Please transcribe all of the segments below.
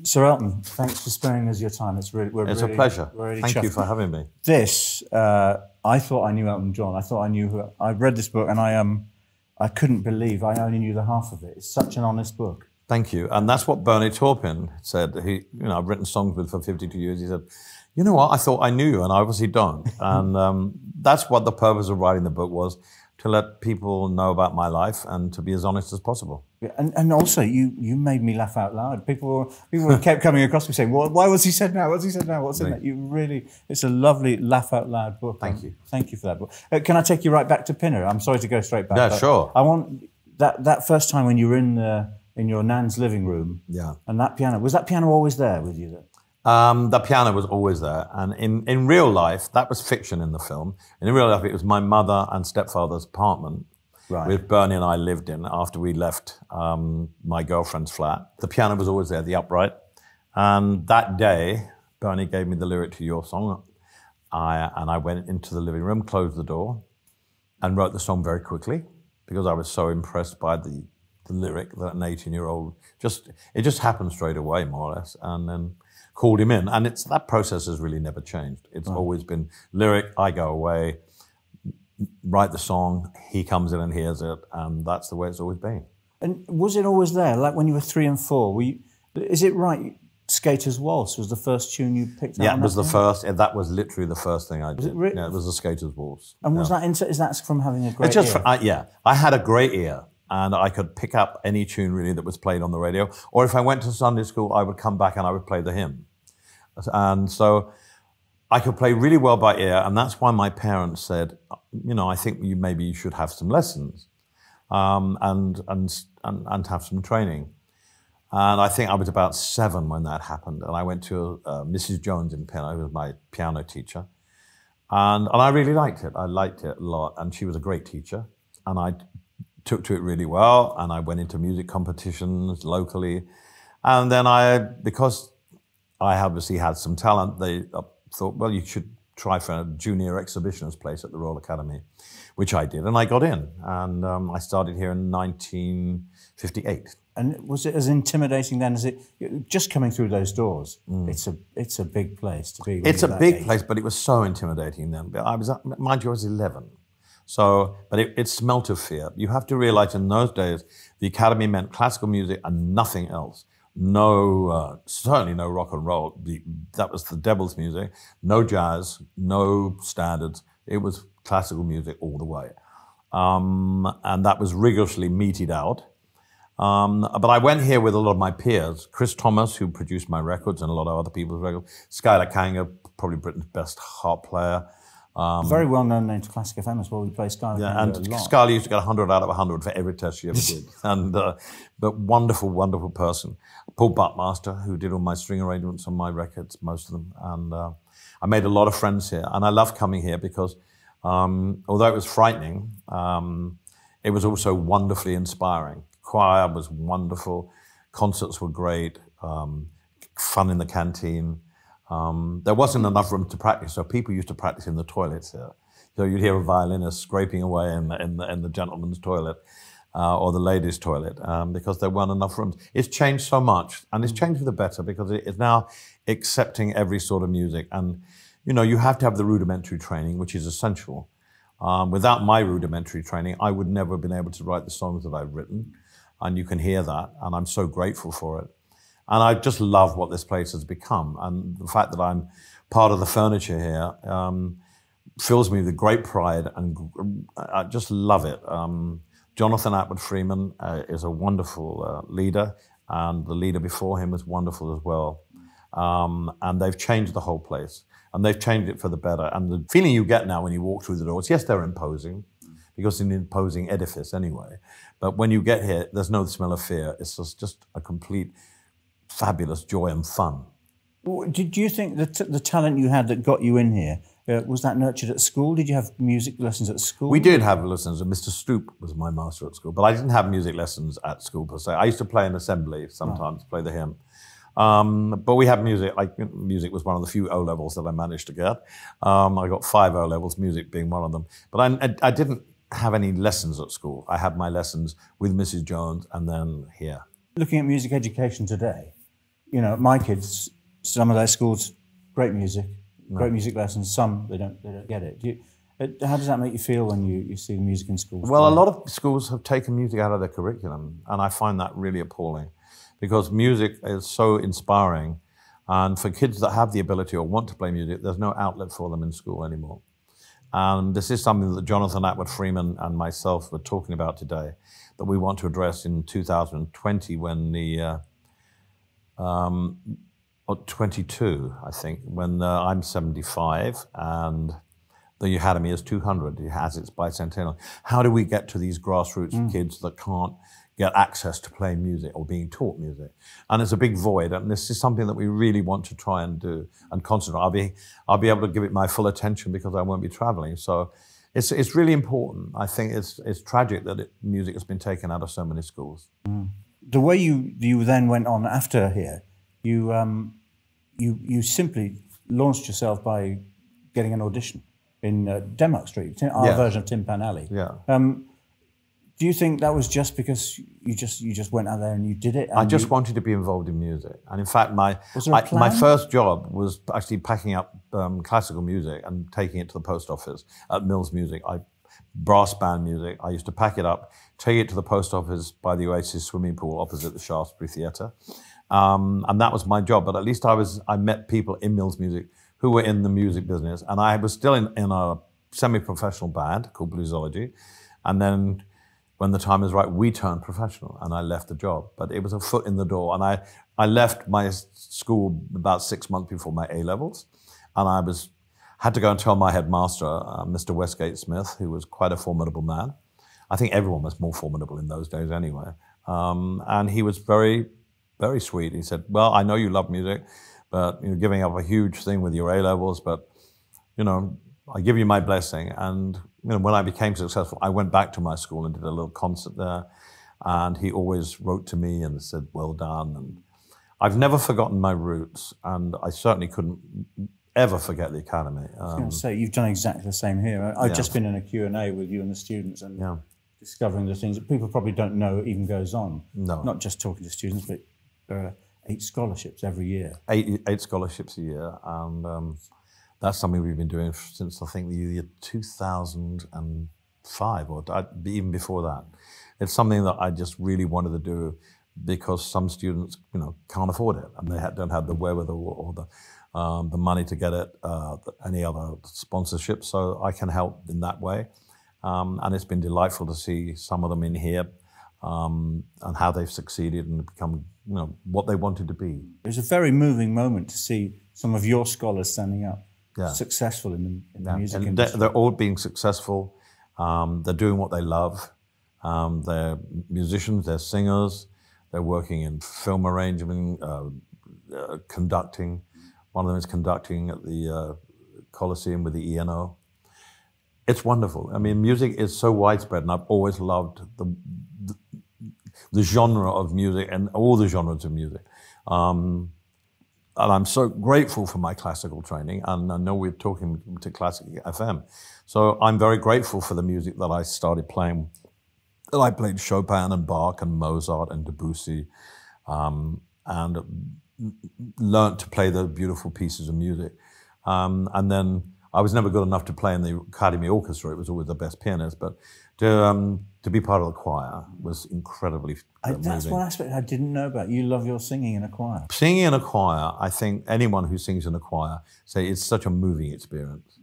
Sir Elton, thanks for sparing us your time. It's a pleasure. Thank you for having me. This, I thought I knew Elton John. I thought I knew who. I read this book and I couldn't believe I only knew the half of it. It's such an honest book. Thank you. And that's what Bernie Taupin said. I've written songs with for 52 years. He said, you know what, I thought I knew you and I obviously don't. And that's what the purpose of writing the book was, to let people know about my life and to be as honest as possible. Yeah, and also, you made me laugh out loud. People kept coming across me saying, well, why was he said now? What's he said now? What's in that? You really, it's a lovely laugh out loud book. Thank you. Thank you for that book. Can I take you right back to Pinner? I'm sorry to go straight back. Yeah, sure. I want that first time when you were in your nan's living room. Yeah. And that piano, was that piano always there with you? The piano was always there, and in real life, that was fiction in the film. And in real life, it was my mother and stepfather's apartment, right, with Bernie and I lived in after we left my girlfriend's flat. The piano was always there, the upright. And that day, Bernie gave me the lyric to your song, and I went into the living room, closed the door, and wrote the song very quickly, because I was so impressed by the lyric that an 18-year-old, it just happened straight away, more or less, and then called him in, and that process has really never changed. It's always been lyric, I go away, write the song, he comes in and hears it, and that's the way it's always been. And was it always there? Like when you were 3 and 4, is it right, Skater's Waltz was the first tune you picked up? Yeah, it was the first, that was literally the first thing I did. Yeah, it was the Skater's Waltz. And was that, is that from having a great ear? Yeah, I had a great ear, and I could pick up any tune really that was played on the radio. Or if I went to Sunday school, I would come back and I would play the hymn. And so I could play really well by ear, and that's why my parents said, I think maybe you should have some lessons and have some training. And I think I was about 7 when that happened, and I went to Mrs. Jones in Pinner, who was my piano teacher, and I really liked it. I liked it a lot, and she was a great teacher, and I took to it really well, and I went into music competitions locally, and then because I obviously had some talent, they thought, well, you should try for a junior exhibitionist place at the Royal Academy, which I did, and I got in, and I started here in 1958. And was it as intimidating then as it, just coming through those doors? It's a big place to be. It's a big place, but it was so intimidating then. I was, mind you, I was 11. So, but it smelt of fear. You have to realize in those days, the Academy meant classical music and nothing else. No, certainly no rock and roll. That was the devil's music. No jazz, no standards. It was classical music all the way. And that was rigorously meted out. But I went here with a lot of my peers. Chris Thomas, who produced my records and a lot of other people's records. Skylar Kanga, probably Britain's best harp player. Very well-known name to Classic FM as well. We play Skylar. Yeah, and Skylar used to get 100 out of 100 for every test she ever did. And but wonderful, wonderful person. Paul Buckmaster, who did all my string arrangements on my records, most of them. And I made a lot of friends here. And I love coming here because although it was frightening, it was also wonderfully inspiring. Choir was wonderful. Concerts were great. Fun in the canteen. There wasn't enough room to practice, so people used to practice in the toilets here. So you'd hear a violinist scraping away in the gentleman's toilet or the ladies' toilet because there weren't enough rooms. It's changed so much, and it's changed for the better because it's now accepting every sort of music. And you have to have the rudimentary training, which is essential. Without my rudimentary training, I would never have been able to write the songs that I've written, and you can hear that, and I'm so grateful for it. And I just love what this place has become. And the fact that I'm part of the furniture here fills me with great pride, and I just love it. Jonathan Atwood-Freeman is a wonderful leader, and the leader before him was wonderful as well. And they've changed the whole place, and they've changed it for the better. And the feeling you get now when you walk through the doors, yes, they're imposing, because it's an imposing edifice anyway. But when you get here, there's no smell of fear. It's just a complete fabulous joy and fun. Did you think that the talent you had that got you in here, was that nurtured at school? Did you have music lessons at school? We did have lessons, and Mr. Stoop was my master at school, but I didn't have music lessons at school per se. I used to play in assembly sometimes, play the hymn. But we had music, music was one of the few O-levels that I managed to get. I got 5 O-levels, music being one of them. But I didn't have any lessons at school. I had my lessons with Mrs. Jones and then here. Looking at music education today, you know, my kids, some of their schools, great music lessons. Some they don't get it. How does that make you feel when you see the music in schools? Well, a lot of schools have taken music out of their curriculum, and I find that really appalling, because music is so inspiring, and for kids that have the ability or want to play music, there's no outlet for them in school anymore. And this is something that Jonathan Atwood-Freeman and myself were talking about today, that we want to address in 2020 when the, or 22, I think, when I'm 75 and the Academy is 200, it has its bicentennial. How do we get to these grassroots kids that can't get access to playing music or being taught music? And it's a big void, and this is something that we really want to try and do and concentrate. I'll be able to give it my full attention because I won't be traveling. So it's really important. I think it's tragic that music has been taken out of so many schools. The way you then went on after here, you simply launched yourself by getting an audition in Denmark Street, our version of Tin Pan Alley. Yeah. Do you think that was just because you just went out there and you did it? I just wanted to be involved in music, and in fact, my first job was actually packing up classical music and taking it to the post office at Mills Music. Brass band music. I used to pack it up, take it to the post office by the Oasis swimming pool opposite the Shaftesbury Theatre, and that was my job. But at least I met people in Mills Music who were in the music business, and I was still in a semi-professional band called Bluesology, and then when the time was right, we turned professional, and I left the job. But it was a foot in the door, and I left my school about 6 months before my A-levels, and I had to go and tell my headmaster, Mr. Westgate Smith, who was quite a formidable man. I think everyone was more formidable in those days anyway. And he was very, very sweet. He said, well, I know you love music, but you're giving up a huge thing with your A-levels, but, you know, I give you my blessing. And you know, when I became successful, I went back to my school and did a little concert there. And he always wrote to me and said, well done. And I've never forgotten my roots, and I certainly couldn't ever forget the Academy. I was going to say, you've done exactly the same here. I've just been in a Q&A with you and the students, and discovering the things that people probably don't know even goes on. No. Not just talking to students, but there are 8 scholarships every year. Eight scholarships a year, and that's something we've been doing since, I think, the year 2005, or even before that. It's something that I just really wanted to do because some students, you know, can't afford it, and they don't have the wherewithal or the money to get it, any other sponsorship. So I can help in that way, and it's been delightful to see some of them in here, and how they've succeeded and become, you know, what they wanted to be. It was a very moving moment to see some of your scholars standing up. Successful in the music industry. They're all being successful. They're doing what they love. They're musicians, they're singers, they're working in film arrangement, conducting. One of them is conducting at the Coliseum with the ENO. It's wonderful. I mean, music is so widespread, and I've always loved the genre of music and all the genres of music. And I'm so grateful for my classical training, and I know we're talking to Classic FM. So I'm very grateful for the music that I started playing. I played Chopin and Bach and Mozart and Debussy, and learnt to play the beautiful pieces of music. And then I was never good enough to play in the Academy Orchestra. It was always the best pianist, but to be part of the choir was incredibly That's one aspect I didn't know about. You love your singing in a choir. Singing in a choir, I think anyone who sings in a choir say it's such a moving experience.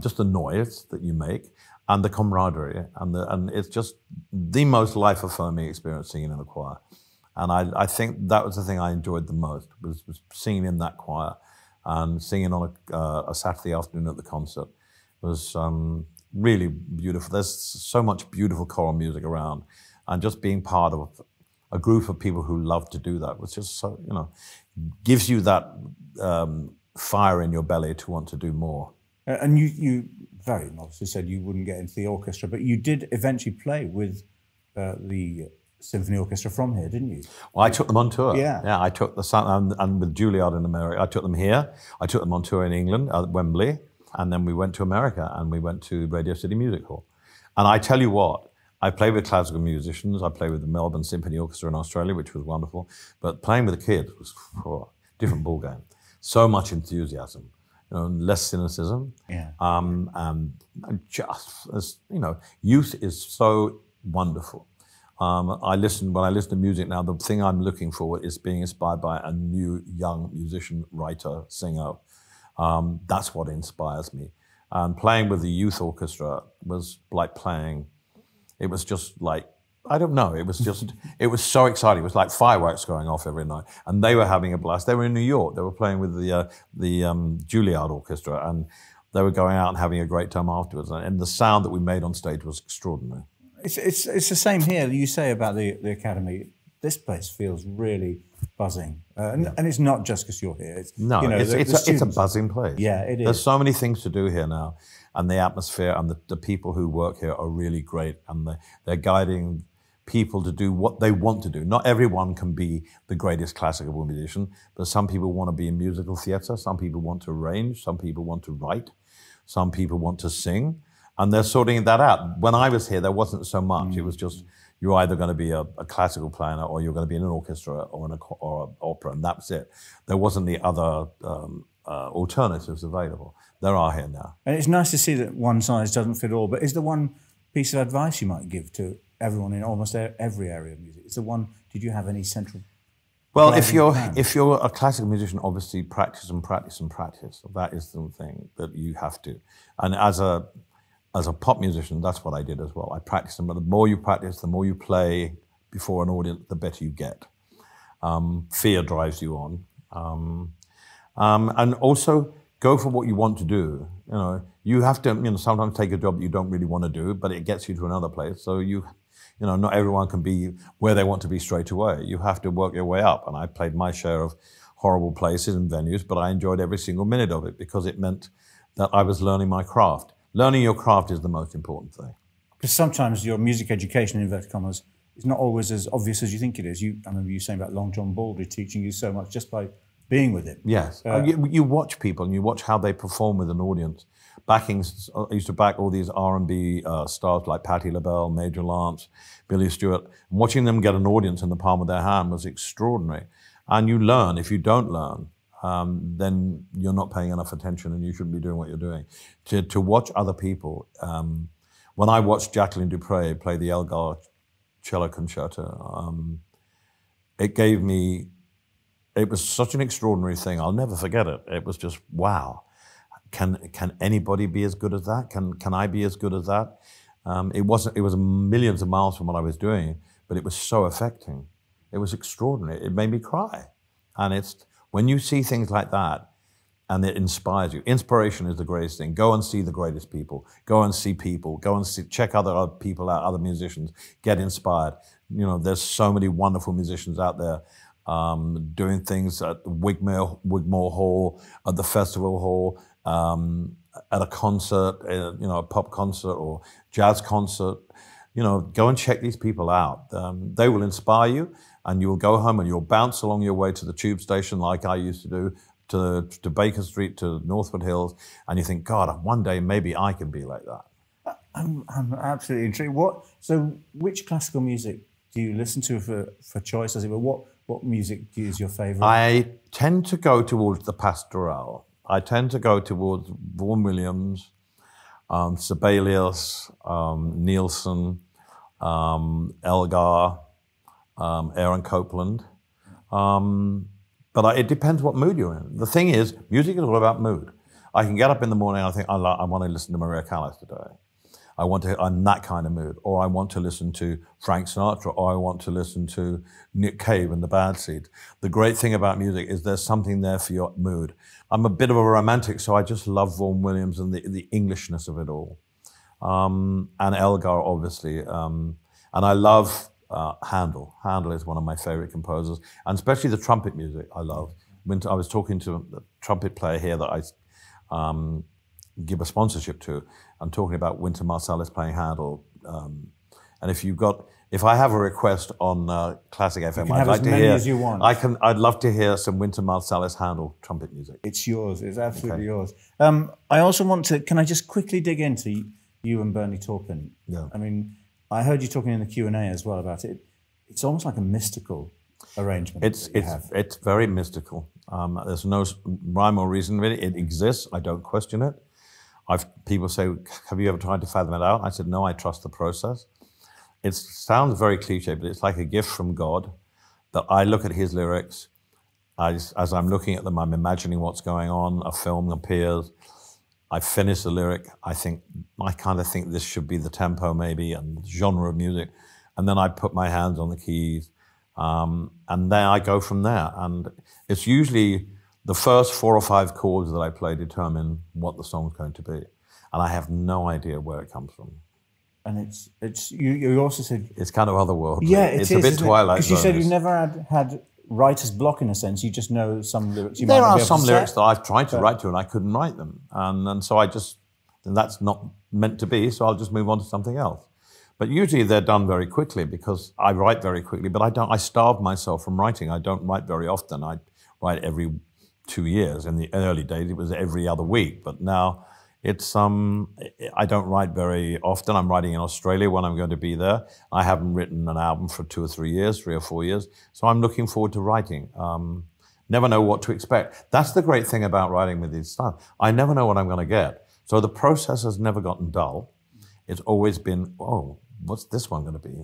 Just the noise that you make and the camaraderie, and it's just the most life-affirming experience singing in a choir. And I think that was the thing I enjoyed the most, was singing in that choir, and singing on a Saturday afternoon at the concert was really beautiful. There's so much beautiful choral music around, and just being part of a group of people who love to do that was just so, you know, gives you that fire in your belly to want to do more. And you very modestly said you wouldn't get into the orchestra, but you did eventually play with the symphony orchestra from here, didn't you? Well, I took them on tour. Yeah. I took and with Juilliard in America, I took them here. I took them on tour in England at Wembley, and then we went to America and we went to Radio City Music Hall. And I tell you what, I played with classical musicians. I played with the Melbourne Symphony Orchestra in Australia, which was wonderful. But playing with the kids was a different ballgame. So much enthusiasm, less cynicism. Yeah. And just, as, youth is so wonderful. When I listen to music now, the thing I'm looking for is being inspired by a new young musician, writer, singer. That's what inspires me. And playing with the youth orchestra was like playing. It was just like, I don't know. It was so exciting. It was like fireworks going off every night, and they were having a blast. They were in New York. They were playing with the Juilliard Orchestra, and they were going out and having a great time afterwards. And the sound that we made on stage was extraordinary. It's the same here. You say about the Academy. This place feels really buzzing, and it's not just because you're here. It's a buzzing place. Yeah, it is. There's so many things to do here now, and the atmosphere and the people who work here are really great, and they're guiding people to do what they want to do. Not everyone can be the greatest classical musician, but some people want to be in musical theatre, some people want to arrange, some people want to write, some people want to sing, and they're sorting that out. When I was here, there wasn't so much. It was just, you're either going to be a classical player or you're going to be in an orchestra or an opera, and that's it. There wasn't the other alternatives available. There are here now. And it's nice to see that one size doesn't fit all, but is there one piece of advice you might give to everyone in almost every area of music? It's the one, did you have any central? Well, if you're a classical musician, obviously practice and practice and practice. That is the thing that you have to. And as a pop musician, that's what I did as well. I practiced, and the more you practice, the more you play before an audience, the better you get. Fear drives you on. And also go for what you want to do. You have to, sometimes take a job that you don't really want to do, but it gets you to another place. So not everyone can be where they want to be straight away. You have to work your way up. And I played my share of horrible places and venues, but I enjoyed every single minute of it because it meant that I was learning my craft. Learning your craft is the most important thing. Because sometimes your music education, in inverted commas, is not always as obvious as you think it is. I remember you saying about Long John Baldry teaching you so much just by being with him. Yes. You watch people and you watch how they perform with an audience. I used to back all these R&B stars like Patti LaBelle, Major Lance, Billy Stewart. And watching them get an audience in the palm of their hand was extraordinary. And you learn. If you don't learn, then you're not paying enough attention and you shouldn't be doing what you're doing. To watch other people. When I watched Jacqueline Dupre play the Elgar cello concerto, it was such an extraordinary thing. I'll never forget it. It was just, wow. Can anybody be as good as that? Can I be as good as that? It was millions of miles from what I was doing, but it was so affecting. It was extraordinary. It made me cry. And it's when you see things like that and it inspires you. Inspiration is the greatest thing. Go and see the greatest people. Go and see people. Go and check other people out, other musicians. Get inspired. There's so many wonderful musicians out there doing things at Wigmore Hall, at the Festival Hall, at a concert, a pop concert or jazz concert. Go and check these people out. They will inspire you, and you will go home and you'll bounce along your way to the tube station like I used to do, to Baker Street, to Northwood Hills, and you think, God, one day maybe I can be like that. I'm absolutely intrigued. So which classical music do you listen to for choice, as it were? What music is your favourite? I tend to go towards the pastoral. I tend to go towards Vaughan Williams, Sibelius, Nielsen, Elgar, Aaron Copland. But it depends what mood you're in. The thing is, music is all about mood. I can get up in the morning and I think, I want to listen to Maria Callas today. I'm that kind of mood. Or I want to listen to Frank Sinatra, or I want to listen to Nick Cave and the Bad Seeds. The great thing about music is there's something there for your mood. I'm a bit of a romantic, so I just love Vaughan Williams and the Englishness of it all. And Elgar, obviously. And I love Handel. Handel is one of my favorite composers, and especially the trumpet music I love. I was talking to a trumpet player here that I give a sponsorship to. I'm talking about Wynton Marsalis playing Handel. And if I have a request on Classic FM, I'd like to hear. As you want. I'd love to hear some Wynton Marsalis Handel trumpet music. It's yours. It's absolutely yours. I also want to. Can I just quickly dig into you and Bernie Taupin? Yeah. I mean, I heard you talking in the Q&A as well about it. It's almost like a mystical arrangement. It's very mystical. There's no rhyme or reason really. It exists. I don't question it. People say, have you ever tried to fathom it out? I said, no, I trust the process. It sounds very cliche, but it's like a gift from God that I look at his lyrics. As I'm looking at them, I'm imagining what's going on. A film appears. I finish the lyric. I kind of think this should be the tempo maybe and genre of music. And then I put my hands on the keys. And then I go from there. And it's usually the first 4 or 5 chords that I play determine what the song's going to be. And I have no idea where it comes from. And you also said... It's kind of otherworldly. Yeah, it's a bit Twilight. Because you said you've never had writer's block in a sense. You just know some lyrics you might not be able to There are some lyrics that I've tried to write to and I couldn't write them. And so and that's not meant to be, so I'll just move on to something else. But usually they're done very quickly because I write very quickly, but I starve myself from writing. I don't write very often. I write every 2 years. In the early days, it was every other week, but now it's, I don't write very often. I'm writing in Australia when I'm going to be there. I haven't written an album for 3 or 4 years, so I'm looking forward to writing. Never know what to expect. That's the great thing about writing with these stuff. I never know what I'm going to get. So the process has never gotten dull. It's always been, oh, what's this one going to be?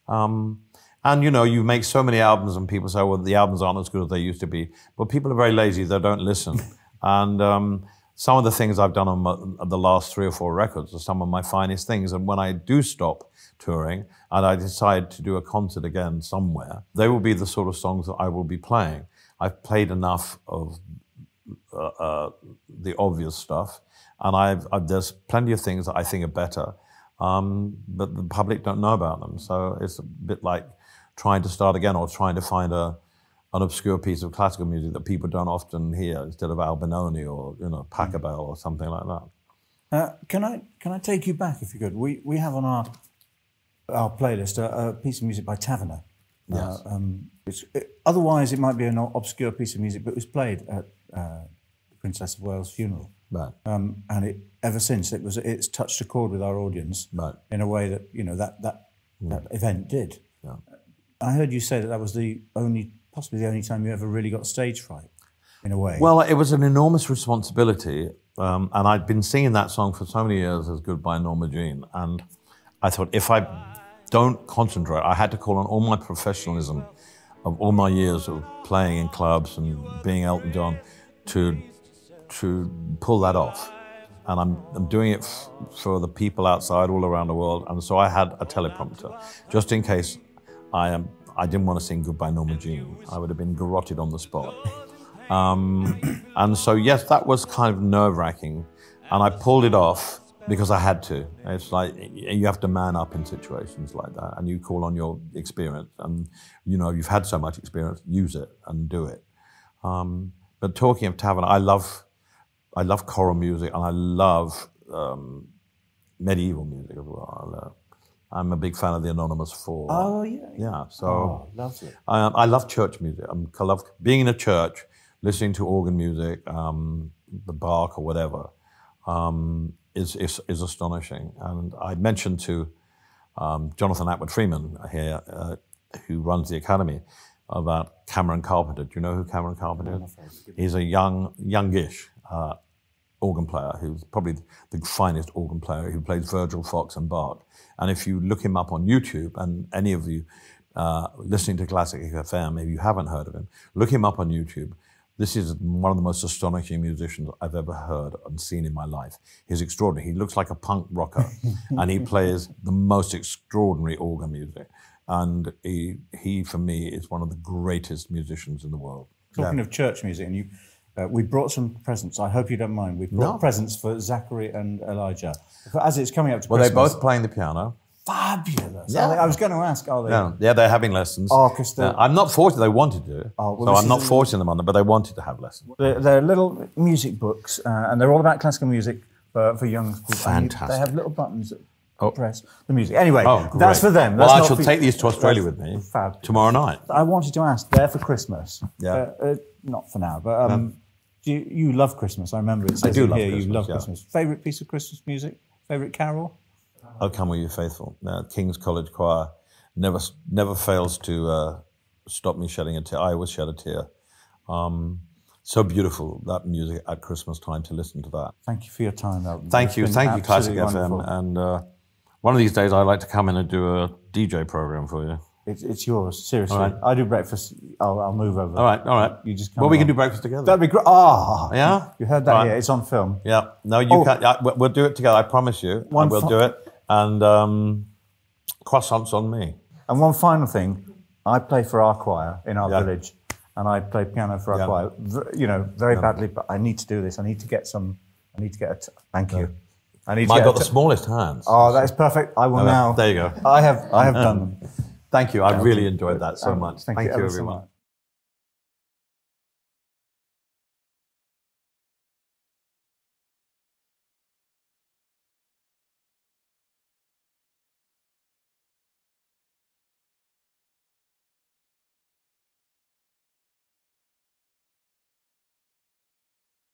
And you know, you make so many albums and people say, well, the albums aren't as good as they used to be. But people are very lazy, they don't listen. And some of the things I've done on the last 3 or 4 records are some of my finest things. And when I do stop touring and I decide to do a concert again somewhere, they will be the sort of songs that I will be playing. I've played enough of the obvious stuff. And there's plenty of things that I think are better. But the public don't know about them. So it's a bit like trying to start again or trying to find an obscure piece of classical music that people don't often hear instead of Albinoni or, you know, Pachelbel or something like that. Can I take you back, if you could? We have on our playlist a piece of music by Taverner. Yes. Otherwise, it might be an obscure piece of music, but it was played at the Princess of Wales' funeral. Right. And ever since it's touched a chord with our audience in a way that, you know, that event did. Yeah. I heard you say that was possibly the only time you ever really got stage fright, in a way. Well, it was an enormous responsibility, and I'd been singing that song for so many years as Goodbye Norma Jean, and I thought if I don't concentrate, I had to call on all my professionalism of all my years of playing in clubs and being Elton John to pull that off. And I'm doing it for the people outside all around the world, and so I had a teleprompter, just in case I didn't want to sing Goodbye Norma Jean. I would have been garroted on the spot. And so, yes, that was kind of nerve-wracking. And I pulled it off because I had to. It's like, you have to man up in situations like that. And you call on your experience. And, you know, you've had so much experience, use it and do it. But talking of Taverner, I love choral music and I love medieval music as well. I'm a big fan of the Anonymous Four. Oh, yeah. Yeah, so lovely. I love church music. I love being in a church, listening to organ music, the Bach or whatever, is astonishing. And I mentioned to Jonathan Atwood-Freeman here, who runs the Academy, about Cameron Carpenter. Do you know who Cameron Carpenter is? He's a youngish organ player who's probably the finest organ player who plays Virgil, Fox and Bach. And if you look him up on YouTube, and any of you listening to Classic FM, if you haven't heard of him, look him up on YouTube. This is one of the most astonishing musicians I've ever heard and seen in my life. He's extraordinary. He looks like a punk rocker and he plays the most extraordinary organ music. And he, for me, is one of the greatest musicians in the world. Talking of church music, and we brought some presents. I hope you don't mind. We brought presents for Zachary and Elijah. As it's coming up to Christmas. Well, they're both playing the piano. Fabulous. Yeah. I was going to ask, are they? Yeah, they're having lessons. Orchestra. I'm not forcing, they wanted to. So I'm not forcing them on them, but they wanted to have lessons. They're little music books, and they're all about classical music for young people. Fantastic. They have little buttons that press the music. Anyway, great. That's for them. Well, I shall take these to Australia with me tomorrow night. I wanted to ask, they're for Christmas. Yeah. Not for now, but do you love Christmas? I remember it says I do love here Christmas, you love Christmas. Favourite piece of Christmas music? Favourite carol? "O Come All You Faithful." King's College Choir never fails to stop me shedding a tear. I always shed a tear. So beautiful, that music at Christmas time, to listen to that. Thank you for your time, Elton. Thank you, Classic wonderful. FM. And one of these days, I'd like to come in and do a DJ program for you. It's yours, seriously. Right. I do breakfast. I'll move over. All right. You just come. Well, we can do breakfast together. That'd be great. Oh, yeah. You heard that? Yeah, it's on film. Yeah. No, you can't. We'll do it together. I promise you. We'll do it. And croissants on me. And one final thing, I play for our choir in our village, and I play piano for our choir. You know, very badly, but I need to do this. I need to get some. I need to get a. Thank you. I need. I've got the smallest hands. Oh, that is perfect. I will now. There you go. I have done them. Thank you. I really enjoyed that so much. Thank you everyone.